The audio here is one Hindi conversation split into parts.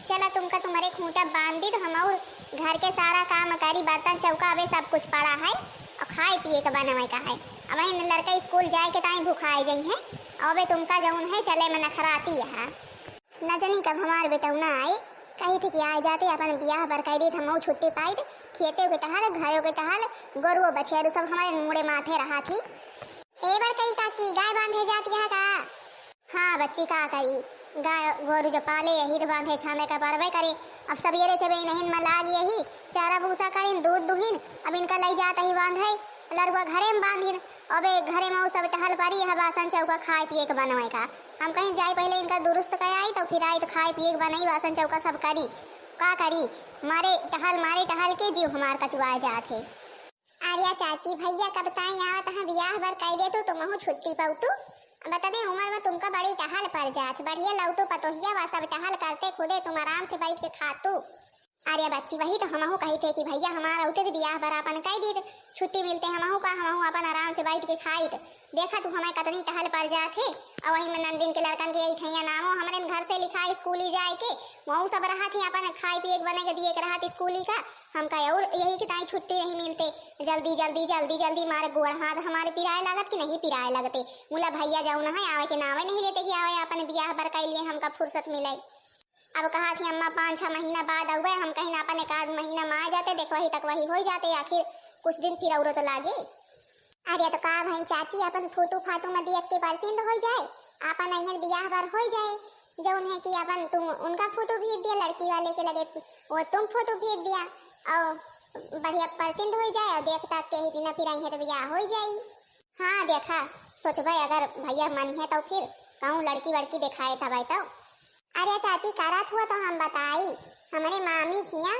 चला तुमका तुम्हारे खूंटा बांध दी तो हम और घर के सारा काम करी, बर्तन चौका अबे सब कुछ पड़ा है और खाए पिए के बनवाए का है। अब इन लड़का स्कूल जाए के ताई भूखाए जाई है। अबे तुमका जौन है चले में नखराती है। न जानी कब हमार बेटौना आई, कही थी कि आ जाते अपन बियाह बर कह दी हम छुट्टी पाई खेते के टहल घरों के टहल गोरुओ बछेरू सब हमारे मुड़े माथे रहा थी। ए बार कही काकी गाय बांधे जाती है का? हाँ बच्ची का करी, गाय गोरू जो पाले यही तो बांधे छाने का परवे करे। अब सवेरे से नहीं में लाग यही चारा भूसा करीन दूध दुहिन, अब इनका लई जाता ही बांधे लड़ुआ घरे में बांधिन। अबे घरे में सब टहल पारी है बासन चौका खाए पिए के बनवाए का। हम कहीं जाए पहले इनका दुरुस्त कर आई तो फिर आई तो खाए पिए के बनाई बासन चौका सब करी का करी मारे टहल के जीव हमार कचुआए जाते। आर्या चाची भैया कब ताई यहाँ तहाँ बियाह बर कह दे तो तुम छुट्टी पाऊ तू बता दे उम्र में तुमका बड़ी टहल पड़ जात बढ़िया लौटो पतोहिया वा सब टहल करते खुदे तुम आराम से बैठ के खातू। आर्या बच्ची वही तो हमहू कही थे कि भैया हमारा उठे तो बियाह बर अपन कह दी छुट्टी मिलते हमहू का हमहू अपन आराम से बैठ के खाई देखा तू हमें कतनी टहल पड़ जाते। और वही में नंदिन के लड़कन के ठैया नामो हमारे घर से लिखा स्कूली जाए के वहाँ सब रहा थी अपन खाए पिए बने के दिए के रहा थी स्कूली का। हम कहे और यही कि ताई छुट्टी नहीं मिलते जल्दी जल्दी जल्दी जल्दी मारे गोड़ हाथ हमारे पिराए लागत कि नहीं पिराए लगते मुला भैया जाऊ ना है आवे के नावे नहीं लेते कि आवे अपन बियाह बर के लिए हमका फुर्सत मिले। अब कहा थी अम्मा 5-6 महीना बाद आवे हम कहीं अपन एक आध महीना में आ जाते देख वही तक वही हो जाते आखिर कुछ दिन फिर और तो लागे। अरे तो का भाई चाची अपन फोटो फाटो में देख के परसिंद हो जाए अपन अइहन बियाह बर हो जाए जौन है कि अपन तुम उनका फोटो भेज दिया लड़की वाले के लगे वो तुम फोटो भेज दिया और बढ़िया परसिंद हो जाए और देख तक के ही दिन फिर आई है तो बियाह हो जाए। हाँ देखा सोचबे अगर भैया मन है तो फिर कहूँ लड़की वड़की दिखाए था भाई तो। अरे चाची करत हुआ तो हम बताई हमारे मामी किया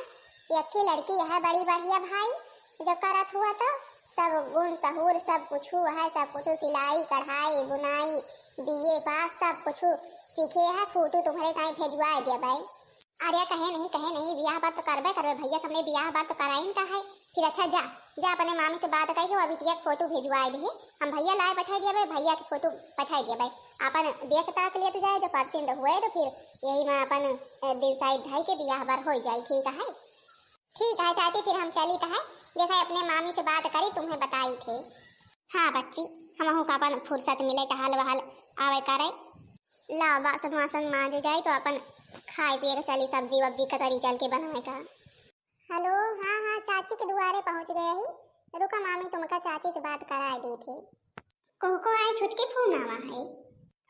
एक लड़की है बड़ी बढ़िया भाई जो करत हुआ तो सब गुण सहूर सब कुछ है सब कुछ सिलाई कढ़ाई बुनाई बीए पास सब कुछ सीखे है फोटो तुम्हारे टाइम भेजवा दिया भाई। अरे कहे नहीं बियाह बात तो करबे भैया तुमने बियाह बात तो कराइन का है फिर अच्छा जा जा अपने मामी से बात करके अभी एक फोटो भेजवा दिए हम भैया लाए बैठा दिया भाई भैया के फोटो बैठा दिया भाई अपन देख ताक लिए तो जाए जो परसिंद हुए तो फिर यही में अपन दिन साइड ढाई के बियाह बार हो जाए। ठीक है चाची फिर हम चली है देखा अपने मामी से बात करी तुम्हें बताई थे। हाँ बच्ची हमहू का अपन फुर्सत मिले टहल वहल आवे करे ला बासन वासन मांज जाए तो अपन खाए पिए के चली सब्जी वब्जी कतरी चल के बनाए का। हेलो हाँ चाची के दुआरे पहुंच गए ही रुका मामी तुमका चाची से बात कराए दी थी को आए छुटके फोन आवा है।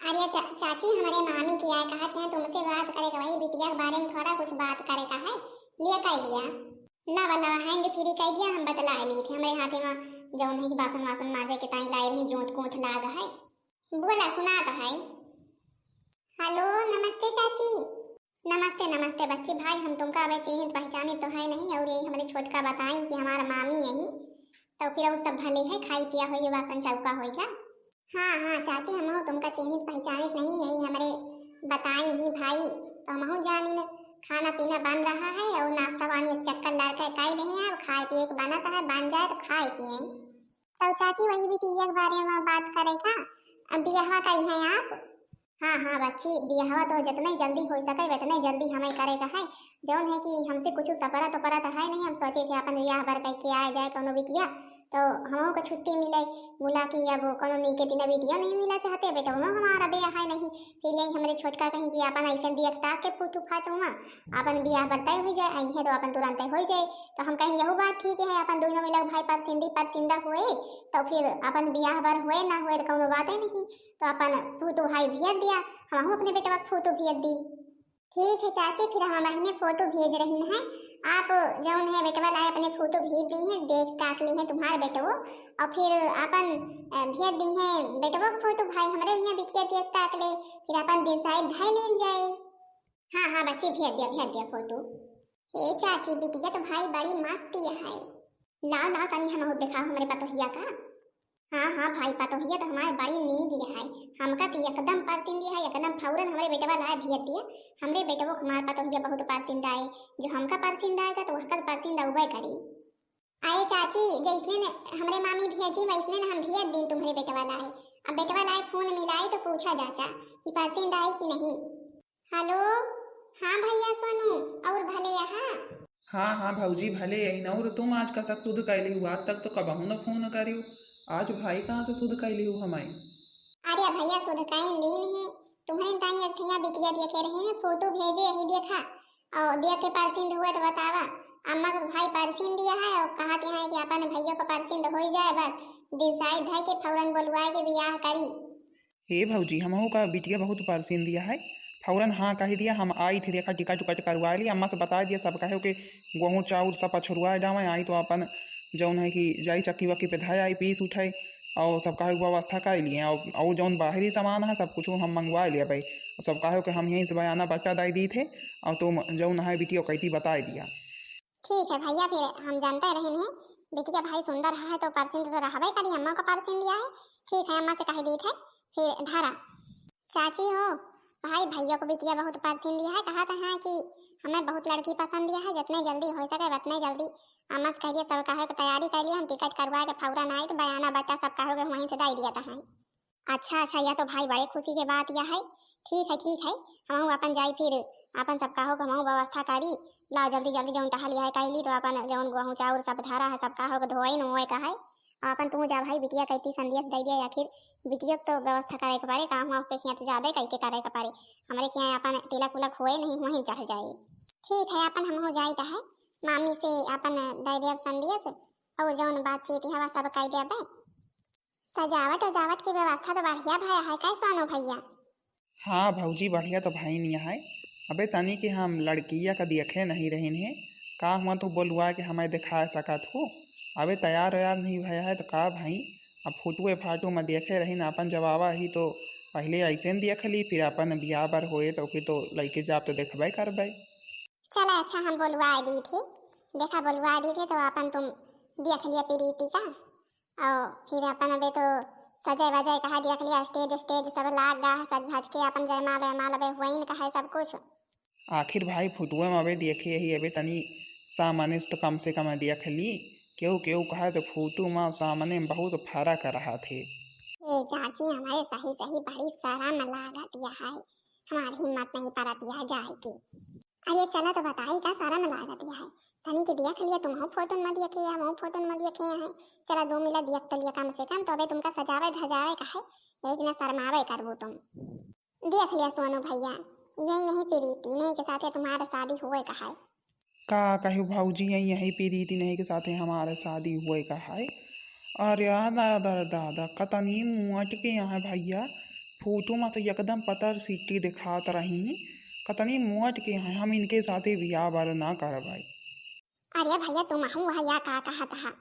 अरे चाची हमारे मामी की आए कहा कि तुमसे बात करे वही बिटिया के बारे में थोड़ा कुछ बात करे का है लिया कह दिया लावा हैंड फ्री कह दिया हम बतला ली थी हमारे हाथे में जौन है बासन वासन माजे के ताई लाई रही जोत कोथ लाग है बोला सुना तो है। हेलो नमस्ते चाची। नमस्ते बच्ची भाई हम तुमका अब चिन्हित पहचाने तो है नहीं और यही हमारे छोटका बताई कि हमारा मामी यही तो फिर वो सब भले है खाई पिया होगी बासन चौका होगा। हाँ चाची हम तुमका चिन्हित पहचानित नहीं यही हमारे बताई ही भाई तो हम जानी न खाना पीना बन रहा है और नाश्ता पानी एक चक्कर लड़का कई नहीं है खाए पिए के बना तो है बन जाए तो खाए पिए तो चाची वही बिटिया के बारे में बात करेगा। अब बियाह करी है आप? हाँ बच्ची बियाह तो जितने जल्दी हो सके उतने जल्दी हमें करेगा है जौन है कि हमसे कुछ सपरा तो परा तो है नहीं हम सोचे थे अपन बियाह बर के आ जाए कोनो बिटिया तो हम को छुट्टी मिले बोला कि अब कोनो नीके दिन बिटिया नहीं मिला चाहते बेटा हमारा बियाह है नहीं फिर यही हमारे छोटका कहीं कि अपन ऐसे दिखता के फोटो फाटो अपन बियाह बरतय हो जाए आई है तो अपन तुरंत हो जाए तो हम कहेंगे यही बात ठीक है अपन दोनों मिला भाई परसिंदा हुए तो फिर अपन बियाह बर हुए ना हुए तो कोनो बात नहीं तो अपन फोटो भाई भेज दिया हम अपने बेटा का फोटो भेज दी। ठीक है चाची फिर हम बहने फोटो भेज रही हैं आप जौन है बेटवा लाए अपने फोटो भेज दी हैं देख ताक ली है तुम्हारे बेटवो और फिर अपन भेज दी हैं बेटवो का फोटो भाई हमारे यहाँ बिटिया देख ताक ले फिर अपन दिन साइड ढाई ले जाए। हाँ बच्ची भेज दिया फोटो। हे चाची बिटिया तो भाई बड़ी मस्त है ला तनी हम देखा हमारे पतोहिया का। हाँ भाई पतोहिया तो हमारे बड़ी नीक है हमका तो एकदम परसिंद है एकदम फौरन हमारे बेटवा लाए भेज दिया हमरे बेटवो हमारे पतोहिया बहुत परसिंद आए जो हमका परसिंद आएगा तो वह परसिंद उबे करी। अरे चाची जैसने हमारे मामी भेजी वैसने हम भेज दी तुम्हारे बेटवा लाए अब बेटवा लाए फोन मिलाई तो पूछा जाचा कि परसिंद आई कि नहीं। हेलो हाँ भैया सोनू हाँ हाँ भौजी भले यही न और तुम आज कसक शुद्ध कैली हो, आज तक तो कबहू न फोन करियो। आज भाई कहाँ से शुद्ध कैली हो हमारी। अरे भैया सुध काइन लीन है। तुम्हारी ताई अठिया बिटिया देखे रही ने फोटो भेजे यही देखा और देख के परसिंद हुआ तो बतावा। अम्मा को भाई परसिंद दिया है और कहते हैं कि अपन भैया को परसिंद हो ही जाए बस डिसाइड है कि फौरन बुलवाए के ब्याह करी। हे भौजी हमहू का बिटिया बहुत परसीन दिया है। फौरन हाँ कह दिया, हम आई थी देखा टिकट उकट करवा लिया, अम्मा से बता दिया सब कहे कि गेहूँ चाउर सब पछुरवा जावे। आई तो अपन जौन है कि जाई चक्की वक्की पे धाय आई पीस उठाई और सब कहे व्यवस्था कर लिए और जौन बाहरी सामान है सब कुछ हम मंगवा लिया भाई। सब कहे कि हम यहीं से बयाना बट्टा दाई दी थे और तुम जौन है बिटिया कहती बता दिया। ठीक है भैया फिर हम जानते रहे हैं बिटिया भाई सुंदर है तो परसिंद तो रहबे करी। अम्मा को परसिंद दिया है ठीक है अम्मा से कह दी थे। फिर धारा चाची हो भाई भैया को बिटिया बहुत परसिंद दिया है। कहा है कि हमें बहुत लड़की पसंद दिया है जितने जल्दी हो सके उतने जल्दी अम्मा से कह दिया। सब कहे तैयारी कर लिया हम टिकट करवा के फौरन आए तो बयाना बच्चा सब कहोगे वहीं से दाई दिया था। अच्छा अच्छा यह तो भाई बड़े खुशी की बात यह है। ठीक है हम अपन जाई फिर अपन सब कहो हम व्यवस्था करी लाओ जल्दी जल्दी जौन टहल है कैली तो अपन जौन गेहूँ चाउर सब धारा है सब कहो धोई नोए का है। अपन तू जा भाई बिटिया कहती संदेश दे दिया आखिर बिटिया तो व्यवस्था करे के पारे काम वाम के तो ज्यादा कह के करे के पारे हमारे के यहाँ अपन तिलक उलक हुए नहीं वहीं चढ़ जाए। ठीक है अपन हम हो जाए है मामी से अपन दे दिया संदेश और जौन बातचीत हवा सब कह दिया। सजावट उजावट की व्यवस्था तो बढ़िया भैया है कैसा नो भैया। हाँ भौजी बढ़िया तो भाई नहीं है। अबे तनी कि हम लड़किया का देखे नहीं रही है का हुआ तो बोलवा के हमें दिखा सकत हो। अबे तैयार व्यार नहीं भया है तो का भाई अब फोटो फाटो में देखे रही ना अपन जवाबा ही तो पहले ऐसे न देख ली फिर अपन बियाह बर होए तो फिर तो लड़के जाप तो देखबे करबे। चला अच्छा हम बुलवा दी थी देखा बुलवा दी थी तो अपन तुम देख लिया प्रीति का और फिर अपन अबे तो सजे वजय कहा देख लिया स्टेज स्टेज सब लाग गा सज धज के अपन जयमाल वयमाल अबे हुई कहा सब कुछ। आखिर भाई फोटुए में अबे देखे ही अबे तनी सामने से तो कम से कम देख ली क्यों क्यों कहा तो फोटो में सामने में बहुत फर्क रहा थे। ये चाची हमारे सही सही बड़ी सारा में लागत यह है हमारी हिम्मत नहीं पड़ती है जाए की। अरे चला तो बताई का सारा में लागत यह है तनी के देख लिया तुम हो फोटो में देखे या वो फोटो में देखे हैं। चला 2 मिला देख तो लिया कम से कम तो अबे तुमका सजावे धजावे का है एक न शर्मावे करबो तुम। देख लिया सोनू भैया यही प्रीति नहीं के साथ तुम्हारा शादी हुए का है। का कहू भाऊजी यही प्रीति नहीं के साथ हमारे शादी हुए का है। अरे दादा दादा कतनी मुँट के यहाँ भैया फोटो में तो एकदम पतर सिटी दिखात रही कतनी मुँट के यहाँ हम इनके साथ बियाह बार ना कर भाई। अरे भैया तुम हम भैया का कहा था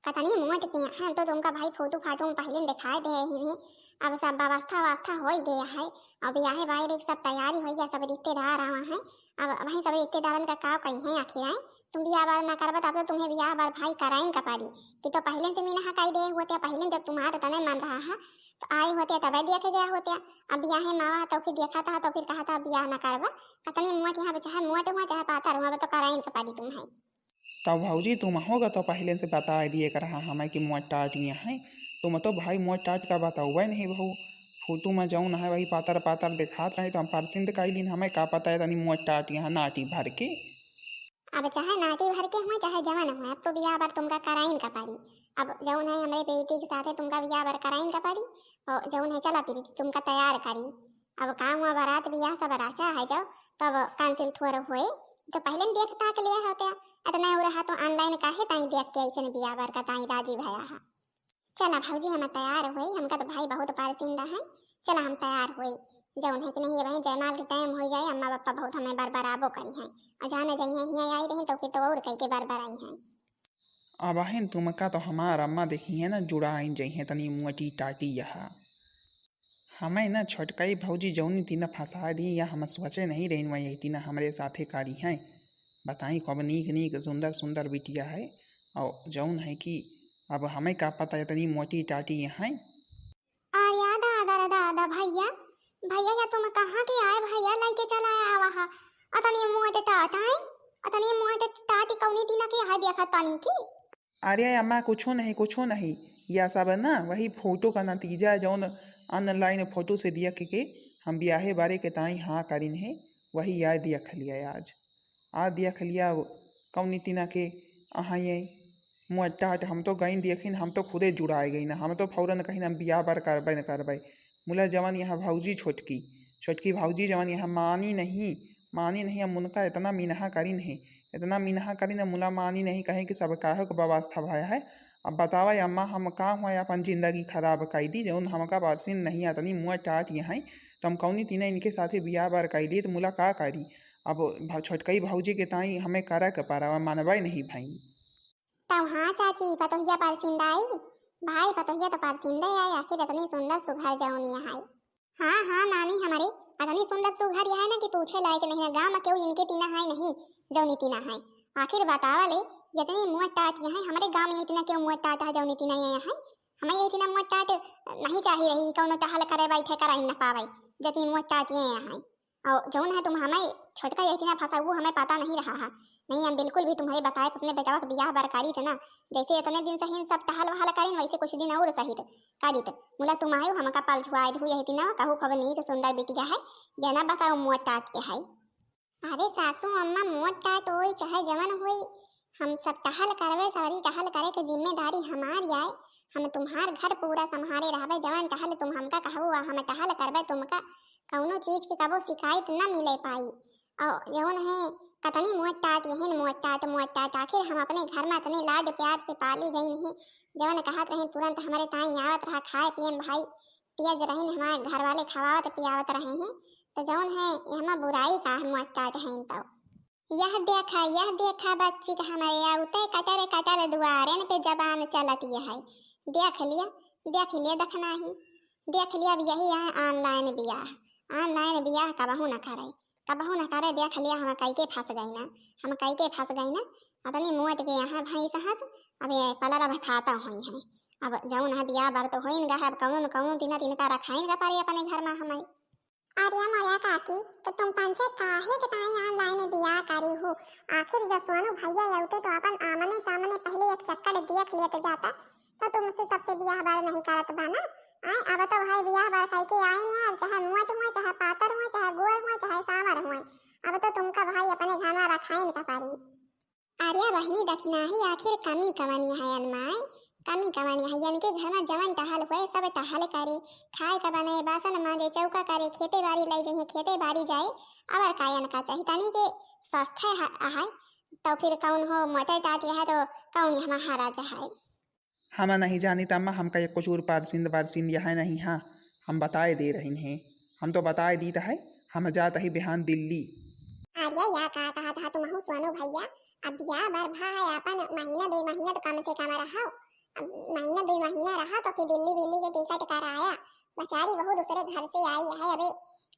कतनी मुँट के यहाँ तो तुमका भाई फोटो फाटो में पहले दिखाए दे ही अब सब व्यवस्था व्यवस्था हो गया है। अब ब्याह बाहर एक सब तैयारी हो गया सब रिश्तेदार आवा है अब वहीं सब रिश्तेदारन का का कही है आखिर आए तुम ब्याह बार ना करबा तब तो तुम्हें ब्याह बार भाई कराइन का पारी कि तो पहले से मीना कही दे होते पहले जब तुम्हारा तने मन रहा है तो आए होते तब देखे गया होते अब ब्याह मावा तो फिर देखा था तो फिर कहा था ब्याह ना करबा कतनी मुँह यहाँ चाहे मुँह तो चाहे पाता वहाँ तो कराइन का पारी तुम है। तब भाऊजी तुम होगा तो पहले से बता दिए कर हमें कि मुँह टाट है तुम तो भाई मुँह टाट का बताऊबे नहीं बहू फोटो में जौन है वही पातर पातर दिखात रहे तो हम परसिंद कैलिन हमें का पता है तनी मुँह टाट यहाँ नाटी भर के। अब चाहे नाटी भर के हुए चाहे जवान हुए अब तो ब्याह बार तुमका कराइन का पारी अब जौन है हमारे प्रीति के साथ तुमका ब्याह बार कराइन का पारी और जौन है चला प्रीति तुमका तैयार करी अब काम हुआ बारात ब्याह सब राचा है जाओ तब कैंसिल थोड़ा हुए तो पहले देखता के लिए होते इतना हो रहा तो ऑनलाइन काहे ताई देख के ऐसे ब्याह बार का ताई राजी भया है। चला भाजी हम तैयार हुई हमका तो भाई बहुत परसिंदा है। चला हम तैयार हुई जौन है कि नहीं भाई जयमाल के टाइम हो जाए अम्मा पापा बहुत हमें बरबराबो करी हैं और जाने जाइए यहाँ आई रही तो फिर तो और कई के बरबर आई हैं। अब बहन तुमका तो हमारा अम्मा देखी है ना जुड़ा आई जही तनी मुँटी टाटी यहाँ हमें ना छोटकई भौजी जौनी तीना फंसा दी या हम सोचे नहीं रही वही यही तीना हमारे साथे कारी हैं बताई कब नीक नीक सुंदर सुंदर बिटिया है और जौन है कि अब हमें का पता है इतनी मोटी टाटी यहाँ। अरे दादा दादा भैया भैया या तुम कहाँ के आए भैया लाइके चला आया वहाँ अतनी मुँह टाट आए अतनी मुँह टाटी कौनी दिना के है देखा तनी की। अरे अम्मा कुछो नहीं यह सब ना वही फोटो का नतीजा जौन ऑनलाइन फोटो से देख के हम ब्याहे बारे के ताई हाँ करीन है वही याद देख लिया आज देख लिया कौनी तीना के अहाँ ये मुँह टाट हम तो गई देखिन हम तो खुदे जुड़ाए गई ना हम तो फौरन कहीं हम बियाह बार करबे न करबे। मुला जवन यहाँ भौजी छोटकी छोटकी भौजी जवन यहाँ मानी नहीं हम उनका इतना मीनहा करी नहीं इतना मीनहा करी न मुला मानी नहीं कहीं कि सब काहे को व्यवस्था भया है। अब बतावा अम्मा हम का हुआ अपन जिंदगी खराब कर दी जौन हमका बारसिन नहीं आतनी मुँह टाट यहाँ तो हम कौनी तीना इनके साथे बियाह बार कर लिए तो मुला का करी। अब छोटकई भौजी के ताई हमें करा के पारा मानवाई नहीं भाई। तब हाँ चाची पतोहिया पारसिंदा आई भाई पतोहिया तो पारसिंदा आई आखिर इतनी सुंदर सुघर जौनी है। हाँ हाँ नानी हमारे इतनी सुंदर सुघर यह है ना कि पूछे लायक नहीं है गाँव में क्यों इनके तीना है नहीं जौनी तीना है। आखिर बतावा ले इतनी मुँह टाट यहाँ हमारे गाँव में इतना क्यों मुँह टाट है जौनी तीना यहाँ है। हमें ये इतना मुँह टाट नहीं चाहिए रही कौन टहल करे बैठे करा ही न पावे जितनी मुँह टाट ये यहाँ है। और जौन है तुम हमें छोटका ये इतना फंसा वो हमें पता नहीं रहा है। नहीं हम बिल्कुल भी तुम्हारे बताए अपने बेटा का बियाह बरकारी थे ना जैसे इतने दिन सही सब टहल वहल करें वैसे कुछ दिन और सही कारित मुला तुम आयो हमका पाल छुआए हुई है ना कहू खबर नहीं तो सुंदर बिटिया है जना बताओ मुँह टाट के है। अरे सासू अम्मा मुँह टाट हो चाहे जवन हुई हम सब टहल करवे सारी टहल करे के जिम्मेदारी हमारी आए। हम तुम्हार घर पूरा संभारे रहबे जवन टहल तुम हमका कहू हम टहल करबे तुमका कौनो चीज की कबो शिकायत न मिले पाई। और जौन है कतनी मुँह टाट आखिर हम अपने घर में इतने लाड प्यार से पाली गई नहीं जवन कहत रहे तुरंत हमारे ताई आवत रहा खाए पिए भाई तेज रही हमारे घर वाले खवावत पियावत रहे हैं तो जौन है हम बुराई का मुँह टाट है। तो यह देखा बच्ची का हमारे आउते कटर कटर दुआरे पे जबान चलती है देख लिया देखना ही देख लिया अब यही है ऑनलाइन बियाह कबहू न करे देख लिया हम कई के फंस गई ना अपनी मोट के यहाँ भाई सहस अब ये पलरा बैठाता हुई है। अब जौन है बियाह बार तो हो गा अब कौन तिनका रखाएंगे पारी अपने घर में हमें। अरे मोया काकी तो तुम पंचे काहे के ताई ऑनलाइन बियाह करी हो आखिर जसवानो भैया आउते तो अपन आमने सामने पहले एक चक्कर देख लिया तो जाता तो तुमसे सबसे बियाह बार नहीं करत बाना आए अब तो भाई बियाह बार कई के आए नहीं अब चाहे मोट हुए चाहे पातर हुए चाहे गोल हुए चाहे सामर हुए अब तो तुमका भाई अपने घर में रखाइन का पारी। अरे बहनी दखिना ही आखिर कमी कमानी है अनमाई कमी कमानी है यानी के घर में जवन टहल हुए सब टहल करे खाए का बने बासन मांजे चौका करे खेते बाड़ी लाई जाइए खेते बाड़ी जाए और कायन का चाहिए तनी के सस्ता है तो फिर कौन हो मोटे टाट है तो कौन हमारा है। हम नहीं जानी तम्मा हमका एक कसूर पारसिंद यह है नहीं। हाँ हम बताए दे रहे हैं हम तो बताए दी है हम जाता ही बिहान दिल्ली। अरे या कहा था तुम सोनू भैया अब बियाह बार भाई अपन महीना 2 महीना तो कम से कम रहा अब महीना 2 महीना रहा तो फिर दिल्ली के टिकट कराया बेचारी बहू दूसरे घर से आई है। अबे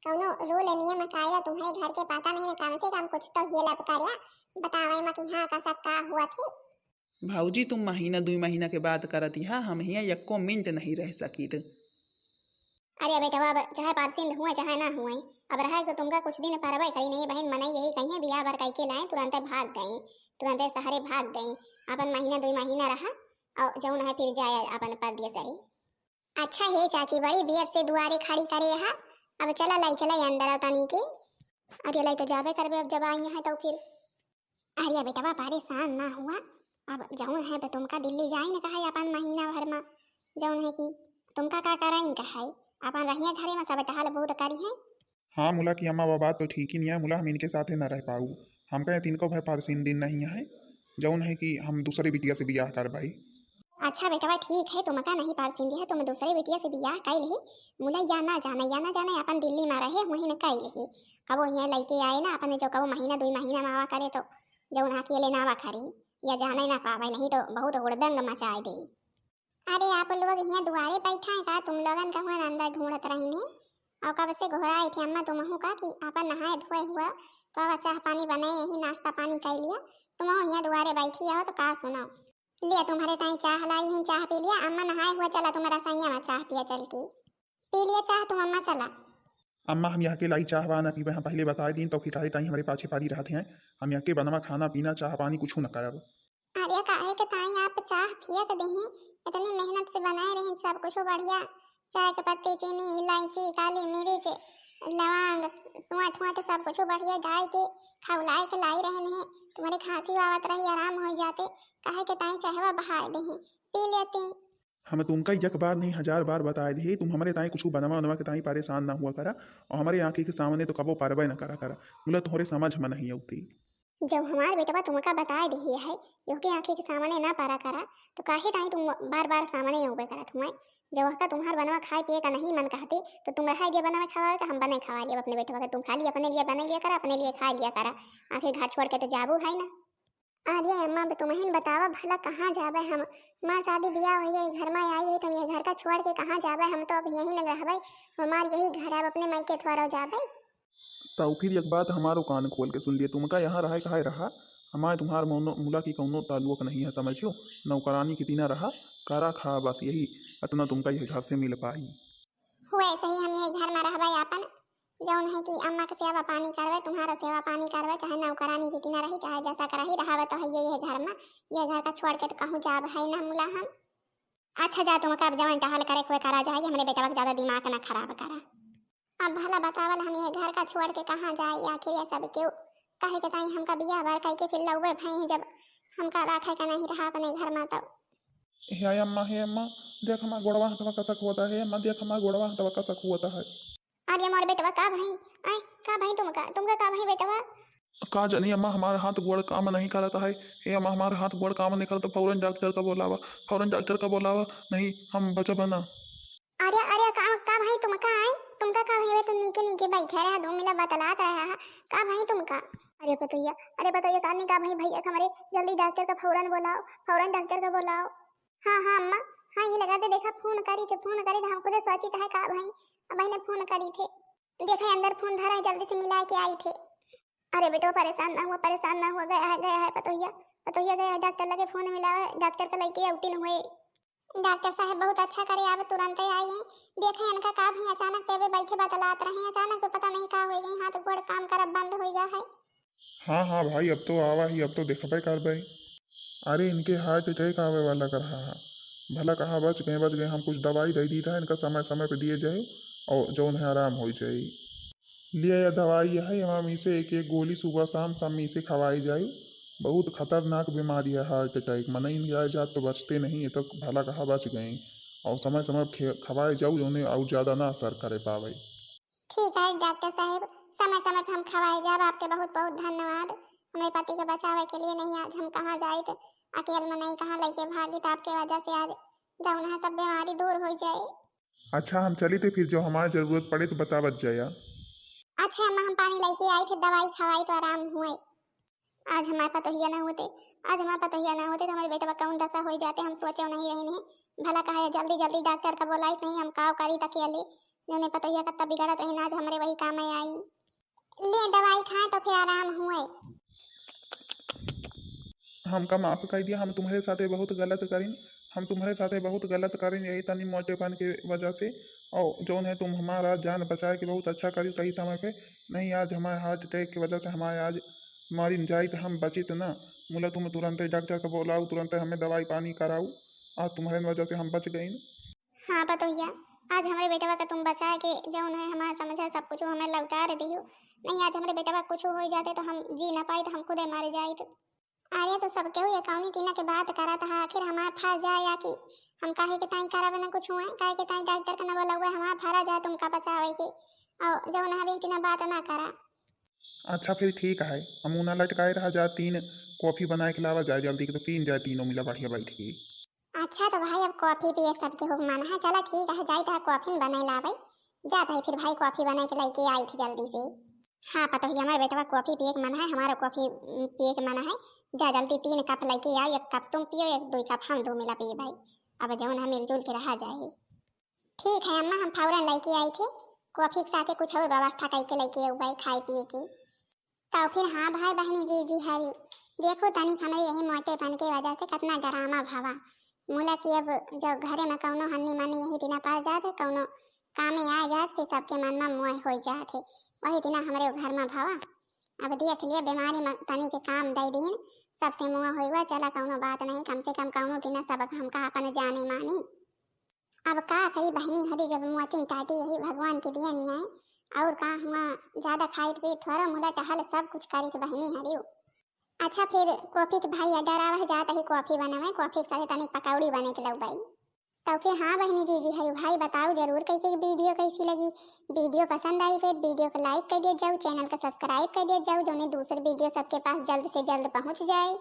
कौनो रूल नियम कायदा तुम्हारे घर के पता नहीं कम से कम कुछ तो हेल्प करिया बतावे म कि हाँ का सब का हुआ थी। भाऊजी तुम महीना 2 महीना के बाद करती हाँ हम यहाँ एको मिनट नहीं रह सकी। अरे बेटा अब चाहे पारसिंद हुए चाहे ना हुए अब रहा तो तुमका कुछ दिन परवाई करी नहीं बहन मनाई यही कही है बियाह बार कई के लाए तुरंत भाग गए तुरंत शहरे भाग गए अपन महीना 2 महीना रहा और जौन है फिर जाए अपन परदेस आई। अच्छा है चाची बड़ी बियर से दुआरे खड़ी करे है अब चला अंदर तनी के। अरे लाई तो जाबे करबे अब जब आई है तो फिर अरे बेटा परेशान ना हुआ अब जौन है तो तुमका दिल्ली जाए न कहा अपन महीना भर में जौन है कि तुमका का कराइन कहा अपन रहिए घरे में सब टहल बहुत करी है। हाँ मुला की अम्मा वो बात तो ठीक ही नहीं है मुला हम इनके साथ न रह पाऊ हम कहे तिनको भाई पारसिन दिन नहीं है जौन है कि हम दूसरे बिटिया से बियाह कर भाई। अच्छा बेटा ठीक है तुमका नहीं पारसिंदी है तुम दूसरे बिटिया से बियाह कर ली मुला या ना जाना अपन दिल्ली में रहे वहीं न कर ली कबो यहाँ लैके आए ना अपन जो कबो महीना 2 महीना मावा करे तो जौन अकेले नावा करी या जाने ना पावे नहीं तो बहुत हुड़दंग मचा दे। अरे आप लोग यहाँ दुआरे बैठा है का तुम लोगन का हुआ अंदर ढूंढत रही ने और कब से घोड़ा थे अम्मा तुम का कि अपन नहाए धोए हुआ तो अब चाह पानी बनाए यही नाश्ता पानी कर लिया तुम यहाँ दुआरे बैठी हो तो का सुनाओ लिया तुम्हारे ताई चाह लाई है चाह पी लिया अम्मा नहाए हुआ चला तुम्हारा सैया में चाह पिया चल के पी लिया चाह तुम अम्मा चला। अम्मा हम यहाँ के लाई चाह बाना पी हम पहले बता दी तो फिर ताई हमारे पाछे पारी रहते हैं हम यहाँ के बनवा खाना पीना चाह पानी कुछ न करब। अरे काहे के ताई आप चाह पियत देही इतनी मेहनत से बनाए रहे सब कुछ बढ़िया चाय के पत्ती चीनी इलायची काली मिर्च लवांग सुआठ वाट सब कुछ बढ़िया डाल के खौलाए के लाई रहन है। तुम्हारे खांसी आवत रही आराम हो जाते, कहे के ताई चाहवा बहा दे पी लेते। हम तुमका एक बार नहीं 1000 बार बताए दी, तुम हमारे ताई कुछ बनवा बनवा के ताई परेशान ना हुआ करा, और हमारे आंखी के सामने तो कबो पारबे ना करा करा। बोला तुम्हारे समझ में नहीं आती। जब हमार बेटवा तुमका बताए दी है यो के आंखें के सामने ना पारा करा, तो काहे ताई तुम बार बार सामने आवे करत हुए। जब का तुम्हार बनवा खाए पिए का नहीं मन कहते, तो तुम रहा दिया बनवा खवाए का हम बने खवा लिया अपने बेटवा का। तुम खाली अपने लिए बना लिया करा, अपने लिए खा लिया करा। आखिर घर छोड़ के तो जाबू है ना। आर्या अम्मा तुम्हें बतावा भला कहाँ जाबे हम। माँ शादी ब्याह हो गई घर में आई है, तुम ये घर का छोड़ के कहाँ जाबे। हम तो अब यहीं न रहबे, हमार यही घर है, अब अपने मायके थोड़ा जाबे। तो फिर एक बात हमारो कान खोल के सुन लिए, तुमका यहाँ रहा कहा रहा, हमारे तुम्हार मुला की कौनो ताल्लुक नहीं है, समझो। नौकरानी कितना ना रहा करा खा, बस यही इतना तुमका यह घर से मिल पाई। हुए सही हम यही घर में रहबे अपन, जौन है कि अम्मा के सेवा पानी करवे, तुम्हारा सेवा पानी करवे, चाहे नौकरानी कितना रही चाहे जैसा करही रहावे, तो है यही है घर में। ये घर का छोड़ के तो कहूँ जाब है ना मुला हम। अच्छा जा तुम कब जवान टहल करे कोई करा जाए, हमारे बेटा का ज्यादा दिमाग ना खराब करा। अब भला बतावल हम ये घर का छोड़ के कहाँ जाए, आखिर ये सब क्यों कहे के ताई हमका बिया बार कह के फिर लौवे भई जब हमका राखे का नहीं रहा अपने घर में। तो हे अम्मा देख हमारा गोड़वा हथवा कसक होता है, अम्मा देख हमारा गोड़वा हथवा कसक होता है। अरे मोर बेटवा का भाई आए का भाई तुमका का भाई बेटवा। का जानी अम्मा हमारा हाथ गोड़ काम नहीं करता है। हे अम्मा हमारा हाथ गोड़ काम नहीं करता, फौरन डॉक्टर का बोलावा, फौरन डॉक्टर का बोलावा, नहीं हम बचा बना। अरे अरे का भाई तुमका आए तुमका का भाई तुम नीके नीके बैठे रहा दो मिला बतलात रहा का भाई तुमका। अरे बताइए का नहीं का भाई भैया हमारे जल्दी डॉक्टर का फौरन बोलाओ, फौरन डॉक्टर का बोलाओ। हाँ हाँ अम्मा हाँ ये लगा दे, देखा फोन करी थे हम खुद सोची था का भाई अब भाई ने फोन करी थे, देखा अंदर फोन धरा है जल्दी से मिला के आई थे। अरे बेटो परेशान ना हुआ गया है पतोहिया गया डॉक्टर लगे फोन मिला है, डॉक्टर का लेके आउटी न हुए। डॉक्टर साहब बहुत अच्छा करे, आप तुरंत ही आई हैं। देखे इनका का भी अचानक पे बैठे बतलात रहे, अचानक पे पता नहीं का हो गई, हाथ गोड़ काम करब बंद हो गया है। हाँ भाई अब तो आवा ही, अब तो देखबे करबे। अरे इनके हार्ट अटैक आवे वाला कर रहा है, भला कहाँ बच गए। हम कुछ दवाई दे दी था, इनका समय समय पे दिए जाए और जौन है आराम हो जाए। लिए यह दवाई है हम इसे एक एक गोली सुबह शाम सब इसे खवाई जाए। बहुत खतरनाक बीमारी है हार्ट अटैक, मन ही जाए जात तो बचते नहीं है, तो भला कहाँ बच गए। और समय समय खवाए जाऊ जो और ज़्यादा ना असर करे पावे। ठीक है डॉक्टर साहब, समय समय पे हम खवाए जाब, आपके बहुत बहुत धन्यवाद। हमें पति के बचावे के लिए नहीं आज हम कहाँ जाए थे, अकेले में नहीं कहाँ लेके भागी, तो आपके वजह से आज जौन है सब बीमारी दूर हो जाए। अच्छा हम चली थे, फिर जो हमारी ज़रूरत पड़े तो बतावत जाया। अच्छा अम्मा हम पानी लेके आए थे, दवाई खवाई तो आराम हुए। आज हमारे पतोहिया ना होते तो हमारे बेटा कौन दशा हो जाते, हम सोचो नहीं रही नहीं। भला कहा जल्दी जल्दी डॉक्टर का बोलाई नहीं, हम काव करी तक अली जो पतोहिया का तब बिगड़त रही, आज हमारे वही काम में आई। ले दवाई खाए तो फिर आराम हुए। हमका माफ़ कर दिया, हम तुम्हारे साथे बहुत गलत करें, यही तनी मोटेपन की वजह से। और जौन है तुम हमारा जान बचाए के बहुत अच्छा करी सही समय पे। नहीं आज हमारे हार्ट अटैक की वजह से हमारे आज मारी जाई तो हम बचित ना। मुला तुम तुरंत डॉक्टर को बोलाऊ, तुरंत हमें दवाई पानी कराऊ, आज तुम्हारे वजह से हम बच गई। हाँ पतोहिया आज हमारे बेटा का तुम बचा के जौन है हमारा समझा सब कुछ हमें लौटा दियो। नहीं आज हमारे बेटा कुछ हो जाते तो हम जी ना पाए, तो हम खुदे मारे जाए। अरे तो सब केहू एकाउनी तीना के बात करा था, आखिर हमारा फंस जाए या कि हम काहे के ताई करावे ना कुछ हुए, काहे के ताई डॉक्टर का ना बोला हुआ हमारा फरा जाए तुमका बचावे के, और जो ना भी इतना बात ना करा। अच्छा फिर ठीक है, हम उना लटकाए रहा जा, 3 कॉफ़ी बनाए के लावा जाए जल्दी के, तो पीन जाए तीनों मिला बढ़िया बैठ के। अच्छा तो भाई अब कॉफी पिए सबके हुक्म माना है, चला ठीक है जाए तो कॉफी बना लावे जाता है। फिर भाई कॉफी बना के लेके आई थी जल्दी से। हाँ पता ही हमारे बेटा कॉफी पिए के मन है, हमारा कॉफी पिए के मन है, जा जल्दी 3 कप लेके आओ, 1 कप तुम पियो 1-2 कप हम 2 मिला पिए भाई, अब जौन हम मिलजुल के रहा जाए। ठीक है अम्मा हम फौरन लेके आई थी, कॉफी के साथ कुछ और व्यवस्था करके लेके आओ भाई खाए पिए की। तो फिर हाँ भाई बहनी जी हरी देखो तनिक हमारे यही मोटेपन की वजह से कितना डरामा भावा मूला की, अब जब घरे में कौनो हन्नी मनी यही दिना पास जाते कौनो कामे आ जाते, फिर सबके मन में मोह हो जाते, वही दिना हमारे घर में भावा। अब देख लिया बीमारी में तनी के काम दे दिन सबसे मुँह हुआ, चला कौनो बात नहीं, कम से कम कौनो दिन सब हमका अपन जाने मानी। अब का करी बहनी हरी जब मोतिन टाटी यही भगवान के दिया नहीं आए, और का हुआ ज्यादा खाई पी थोड़ा मुदा टहल सब कुछ करी के बहनी हरियो। अच्छा फिर कॉफी के भाई अड्डा रहा जाता ही कॉफी बनावे, कॉफी के साथ तनिक पकौड़ी बने के लग भाई। तो फिर हाँ बहनी जी हरि भाई बताओ जरूर कई वीडियो कैसी लगी। वीडियो पसंद आई फिर वीडियो को लाइक कर दिया जाओ, चैनल को सब्सक्राइब कर दिया जाओ, जो दूसरे वीडियो सबके पास जल्द से जल्द पहुँच जाए।